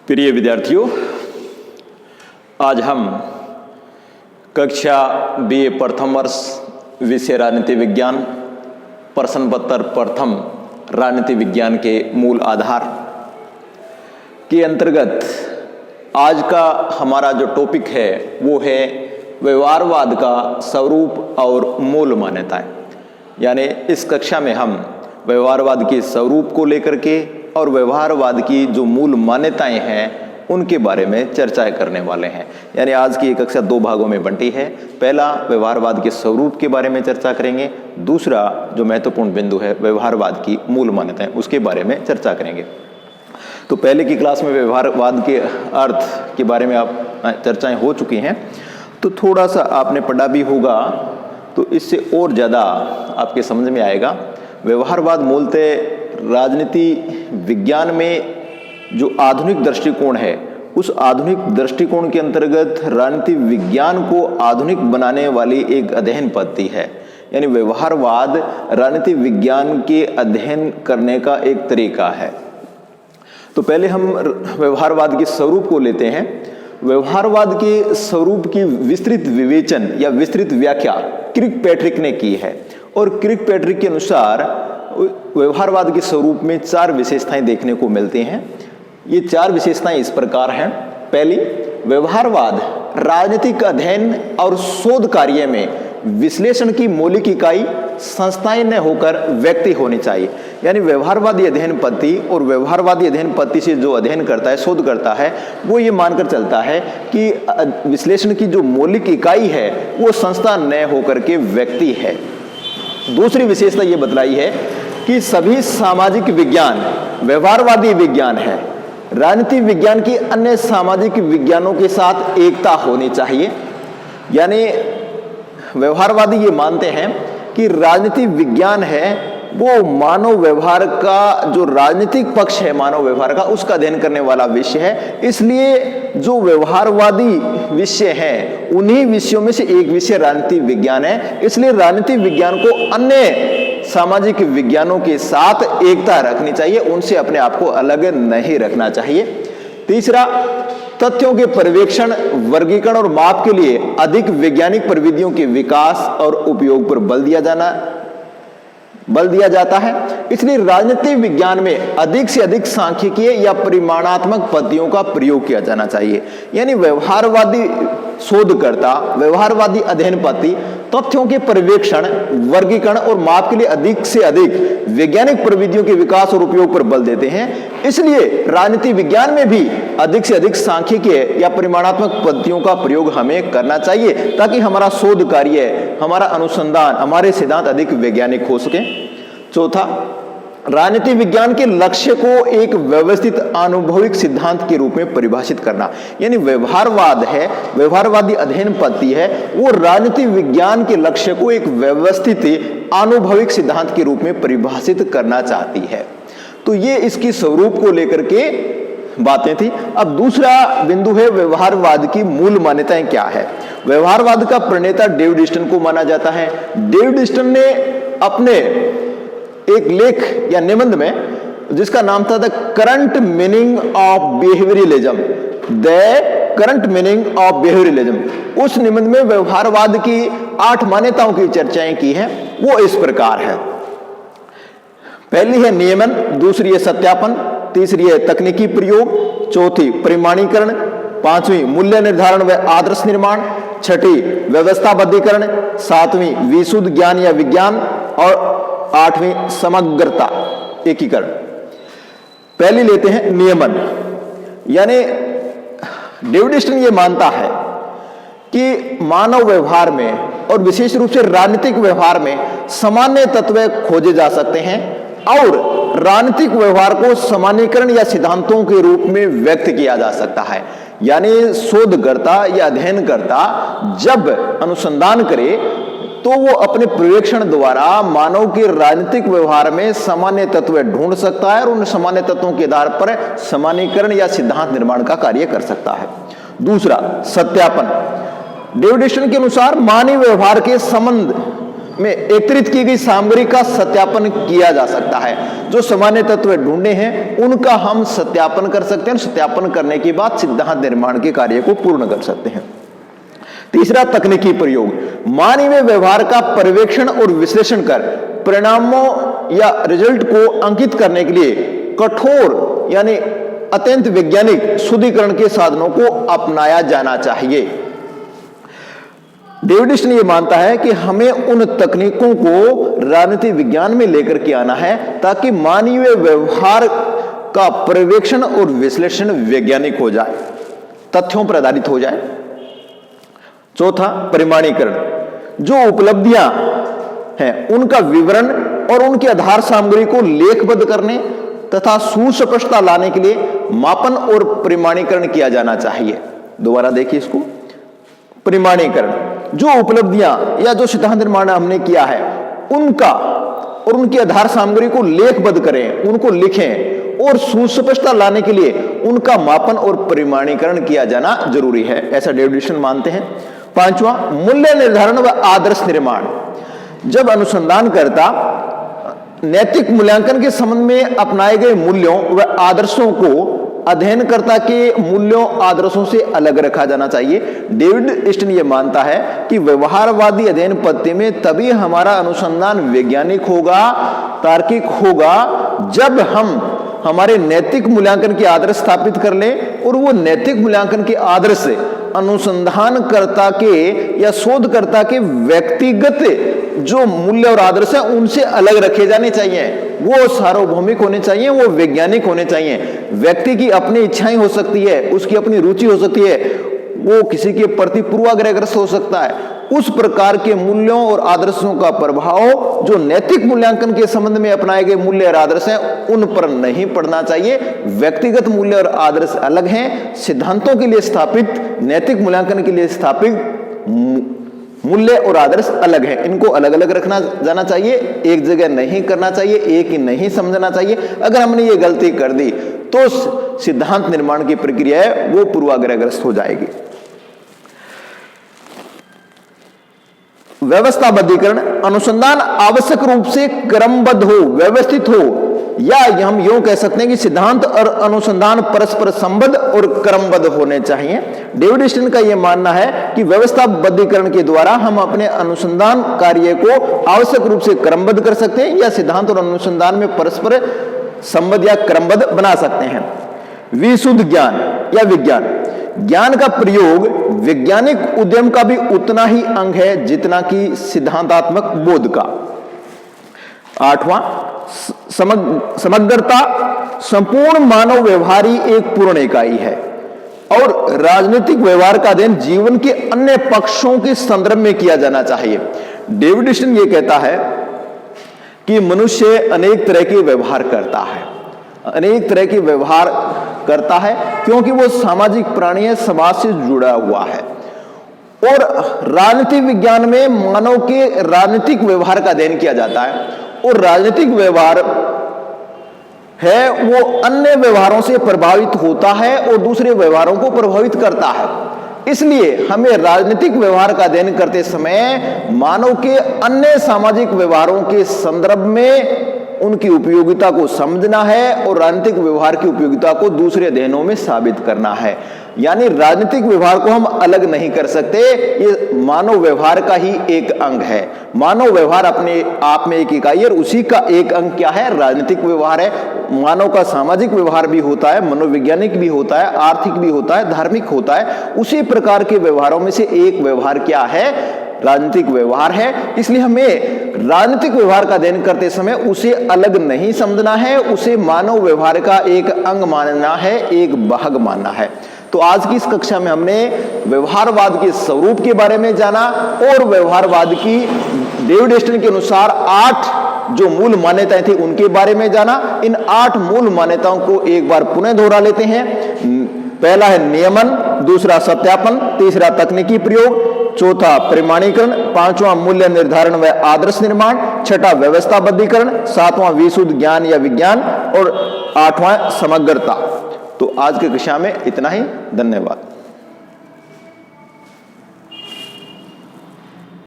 प्रिय विद्यार्थियों, आज हम कक्षा बीए प्रथम वर्ष विषय राजनीति विज्ञान प्रश्न पत्र प्रथम राजनीति विज्ञान के मूल आधार के अंतर्गत आज का हमारा जो टॉपिक है वो है व्यवहारवाद का स्वरूप और मूल मान्यताएं। यानी इस कक्षा में हम व्यवहारवाद के स्वरूप को लेकर के और व्यवहारवाद की जो मूल मान्यताएं हैं उनके बारे में चर्चाएं करने वाले हैं। यानी आज की ये कक्षा दो भागों में बंटी है। पहला व्यवहारवाद के स्वरूप के बारे में चर्चा करेंगे, दूसरा जो महत्वपूर्ण बिंदु है व्यवहारवाद की मूल मान्यताएं उसके बारे में चर्चा करेंगे। तो पहले की क्लास में व्यवहारवाद के अर्थ के बारे में आप चर्चाएं हो चुकी हैं, तो थोड़ा सा आपने पढ़ा भी होगा तो इससे और ज़्यादा आपके समझ में आएगा। व्यवहारवाद मूलतः राजनीति विज्ञान में जो आधुनिक दृष्टिकोण है उस आधुनिक दृष्टिकोण के अंतर्गत राजनीति विज्ञान को आधुनिक बनाने वाली एक अध्ययन पद्धति है। यानी व्यवहारवाद राजनीति विज्ञान के अध्ययन करने का एक तरीका है। तो पहले हम व्यवहारवाद के स्वरूप को लेते हैं। व्यवहारवाद के स्वरूप की विस्तृत विवेचन या विस्तृत व्याख्या किर्कपैट्रिक ने की है और किर्कपैट्रिक के अनुसार व्यवहारवाद के स्वरूप में चार विशेषताएं देखने को मिलती हैं। ये चार विशेषताएं इस प्रकार हैं। पहली, व्यवहारवाद राजनीतिक अध्ययन और शोध कार्य में विश्लेषण की मौलिक इकाई संस्थाएं न होकर व्यक्ति होनी चाहिए। यानी व्यवहारवादी अध्ययन पद्धति और व्यवहारवादी अध्ययन पद्धति से जो अध्ययन करता है, शोध करता है, वो ये मानकर चलता है कि विश्लेषण की जो मौलिक इकाई है वो संस्था न होकर के व्यक्ति है। दूसरी विशेषता ये बतलाई है कि सभी सामाजिक विज्ञान व्यवहारवादी विज्ञान है। राजनीति विज्ञान की अन्य सामाजिक विज्ञानों के साथ एकता होनी चाहिए। यानी व्यवहारवादी ये मानते हैं कि राजनीति विज्ञान है वो मानव व्यवहार का जो राजनीतिक पक्ष है मानव व्यवहार का उसका अध्ययन करने वाला विषय है। इसलिए जो व्यवहारवादी विषय हैं उन्हीं विषयों में से एक विषय राजनीति विज्ञान है। इसलिए राजनीति विज्ञान को अन्य सामाजिक विज्ञानों के साथ एकता रखनी चाहिए, उनसे अपने आप को अलग नहीं रखना चाहिए। तीसरा, तथ्यों के पर्यवेक्षण, वर्गीकरण और माप के लिए अधिक वैज्ञानिक प्रविधियों के विकास और उपयोग पर बल दिया जाता है। इसलिए राजनीतिक विज्ञान में अधिक से अधिक सांख्यिकीय या परिमाणात्मक पद्धतियों का प्रयोग किया जाना चाहिए। यानी व्यवहारवादी शोधकर्ता, व्यवहारवादी अध्ययन पद्धति तथ्यों के पर्यवेक्षण, वर्गीकरण और माप के लिए अधिक से अधिक वैज्ञानिक प्रविधियों के विकास और उपयोग पर बल देते हैं। इसलिए राजनीति विज्ञान में भी अधिक से अधिक सांख्यिकीय या परिमाणात्मक पद्धतियों का प्रयोग हमें करना चाहिए ताकि हमारा शोध कार्य, हमारा अनुसंधान, हमारे सिद्धांत अधिक वैज्ञानिक हो सके। चौथा, राजनीति विज्ञान के लक्ष्य को एक व्यवस्थित अनुभविक सिद्धांत के रूप में परिभाषित करना। यानी व्यवहारवाद है, व्यवहारवादी अध्ययन पद्धति है, वो राजनीति विज्ञान के लक्ष्य को एक व्यवस्थित अनुभविक सिद्धांत के रूप में परिभाषित करना चाहती है। तो ये इसकी स्वरूप को लेकर के बातें थी। अब दूसरा बिंदु है व्यवहारवाद की मूल मान्यताएं क्या है। व्यवहारवाद का प्रणेता डेविड ह्यूस्टन को माना जाता है। डेविड ह्यूस्टन ने अपने एक लेख या निबंध में जिसका नाम था the current meaning of behaviourism, the current meaning of behaviourism, उस निबंध में व्यवहारवाद की 8 मान्यताओं की चर्चाएं की हैं। वो इस प्रकार है। पहली है नियमन, दूसरी है सत्यापन, तीसरी है तकनीकी प्रयोग, चौथी परिमाणीकरण, पांचवी मूल्य निर्धारण व आदर्श निर्माण, छठी व्यवस्थाबद्धीकरण, सातवीं विशुद्ध ज्ञान या विज्ञान और आठवीं समग्रता, एकीकरण। पहली लेते हैं नियमन। यानी डेविड ह्यूस्टन ये मानता है कि मानव व्यवहार में और विशेष रूप से राजनीतिक व्यवहार में सामान्य तत्व खोजे जा सकते हैं और राजनीतिक व्यवहार को सामान्यीकरण या सिद्धांतों के रूप में व्यक्त किया जा सकता है। यानी शोधकर्ता या अध्ययनकर्ता जब अनुसंधान करे तो वो अपने पर्यवेक्षण द्वारा मानव के राजनीतिक व्यवहार में सामान्य तत्व ढूंढ सकता है और उन सामान्य तत्वों के आधार पर सामान्यीकरण या सिद्धांत निर्माण का कार्य कर सकता है। दूसरा, सत्यापन। डेविड ह्यूस्टन के अनुसार मानवीय व्यवहार के संबंध में एकत्रित की गई सामग्री का सत्यापन किया जा सकता है। जो सामान्य तत्व ढूंढे हैं उनका हम सत्यापन कर सकते हैं। सत्यापन करने के बाद सिद्धांत निर्माण के कार्य को पूर्ण कर सकते हैं। तीसरा, तकनीकी प्रयोग। मानवीय व्यवहार का पर्यवेक्षण और विश्लेषण कर परिणामों या रिजल्ट को अंकित करने के लिए कठोर यानी अत्यंत वैज्ञानिक शुद्धिकरण के साधनों को अपनाया जाना चाहिए। डेविड ईस्टन ये मानता है कि हमें उन तकनीकों को राजनीति विज्ञान में लेकर के आना है ताकि मानवीय व्यवहार का पर्यवेक्षण और विश्लेषण वैज्ञानिक हो जाए, तथ्यों पर आधारित हो जाए। चौथा, परिमाणीकरण। जो उपलब्धियां हैं उनका विवरण और उनकी आधार सामग्री को लेखबद्ध करने तथा सुस्पष्टता लाने के लिए मापन और परिमाणीकरण किया जाना चाहिए। दोबारा देखिए इसको, परिमाणीकरण। जो उपलब्धियां या जो सिद्धांत निर्माण हमने किया है उनका और उनकी आधार सामग्री को लेखबद्ध करें, उनको लिखें और सुस्पष्टता लाने के लिए उनका मापन और परिमाणीकरण किया जाना जरूरी है, ऐसा डेविड ईस्टन मानते हैं। पांचवा, मूल्य निर्धारण व आदर्श निर्माण। जब अनुसंधानकर्ता नैतिक मूल्यांकन के संबंध में अपनाए गए मूल्यों व आदर्शों को अध्ययनकर्ता के मूल्यों आदर्शों से अलग रखा जाना चाहिए। डेविड ईस्टन यह मानता है कि व्यवहारवादी अध्ययन पद्धति में तभी हमारा अनुसंधान वैज्ञानिक होगा, तार्किक होगा, जब हम हमारे नैतिक मूल्यांकन के आदर्श स्थापित कर लें और वो नैतिक मूल्यांकन के आदर्श अनुसंधानकर्ता के या शोधकर्ता के व्यक्तिगत जो मूल्य और आदर्श है उनसे अलग रखे जाने चाहिए। वो सार्वभौमिक होने चाहिए, वो वैज्ञानिक होने चाहिए। व्यक्ति की अपनी इच्छाएं हो सकती है, उसकी अपनी रुचि हो सकती है, वो किसी के प्रति पूर्वाग्रहग्रस्त हो सकता है। उस प्रकार के मूल्यों और आदर्शों का प्रभाव जो नैतिक मूल्यांकन के संबंध में अपनाए गए मूल्य और आदर्श हैं उन पर नहीं पड़ना चाहिए। व्यक्तिगत मूल्य और आदर्श अलग हैं, सिद्धांतों के लिए स्थापित, नैतिक मूल्यांकन के लिए स्थापित मूल्य और आदर्श अलग हैं। इनको अलग अलग रखना जाना चाहिए, एक जगह नहीं करना चाहिए, एक ही नहीं समझना चाहिए। अगर हमने ये गलती कर दी तो सिद्धांत निर्माण की प्रक्रिया है वो पूर्वाग्रहग्रस्त हो जाएगी। व्यवस्थाबद्धीकरण। अनुसंधान आवश्यक रूप से क्रमबद्ध हो, व्यवस्थित हो, या हम यूं कह सकते हैं कि सिद्धांत और अनुसंधान परस्पर संबद्ध और क्रमबद्ध होने चाहिए। डेविड ईस्टन का यह मानना है कि व्यवस्थाबद्धीकरण के द्वारा हम अपने अनुसंधान कार्य को आवश्यक रूप से क्रमबद्ध कर सकते हैं या सिद्धांत और अनुसंधान में परस्पर संबद्ध या क्रमबद्ध बना सकते हैं। विशुद्ध ज्ञान या विज्ञान। ज्ञान का प्रयोग वैज्ञानिक उद्यम का भी उतना ही अंग है जितना कि सिद्धांतात्मक बोध का। आठवां, समग्रता। संपूर्ण मानव व्यवहार ही एक पूर्ण इकाई है और राजनीतिक व्यवहार का अध्ययन जीवन के अन्य पक्षों के संदर्भ में किया जाना चाहिए। डेविड ईस्टन ये कहता है कि मनुष्य अनेक तरह के व्यवहार करता है, अनेक तरह के व्यवहार करता है क्योंकि वो सामाजिक प्राणी है, समाज से जुड़ा हुआ है। और राजनीतिक विज्ञान में मानव के राजनीतिक व्यवहार का अध्ययन किया जाता है और राजनीतिक व्यवहार है वो अन्य व्यवहारों से प्रभावित होता है और दूसरे व्यवहारों को प्रभावित करता है। इसलिए हमें राजनीतिक व्यवहार का अध्ययन करते समय मानव के अन्य सामाजिक व्यवहारों के संदर्भ में उनकी उपयोगिता को समझना है और राजनीतिक व्यवहार की उपयोगिता को दूसरे अध्ययनों में साबित करना है। यानी राजनीतिक व्यवहार को हम अलग नहीं कर सकते, ये मानव व्यवहार का ही एक अंग है। मानव व्यवहार अपने आप में एक इकाई है और उसी का एक अंग क्या है? राजनीतिक व्यवहार है। मानव का सामाजिक व्यवहार भी होता है, मनोवैज्ञानिक भी होता है, आर्थिक भी होता है, धार्मिक होता है। उसी प्रकार के व्यवहारों में से एक व्यवहार क्या है? राजनीतिक व्यवहार है। इसलिए हमें राजनीतिक व्यवहार का अध्ययन करते समय उसे अलग नहीं समझना है, उसे मानव व्यवहार का एक अंग मानना है, एक भाग मानना है। तो आज की इस कक्षा में हमने व्यवहारवाद के स्वरूप के बारे में जाना और व्यवहारवाद की डेविड ईस्टन के अनुसार 8 जो मूल मान्यताएं थी उनके बारे में जाना। इन 8 मूल मान्यताओं को एक बार पुनः दोहरा लेते हैं। पहला है नियमन, दूसरा सत्यापन, तीसरा तकनीकी प्रयोग, चौथा परिमाणीकरण, पांचवा मूल्य निर्धारण व आदर्श निर्माण, छठा व्यवस्थाबद्धीकरण, सातवां विशुद्ध ज्ञान या विज्ञान और आठवां समग्रता। तो आज की कक्षा में इतना ही। धन्यवाद।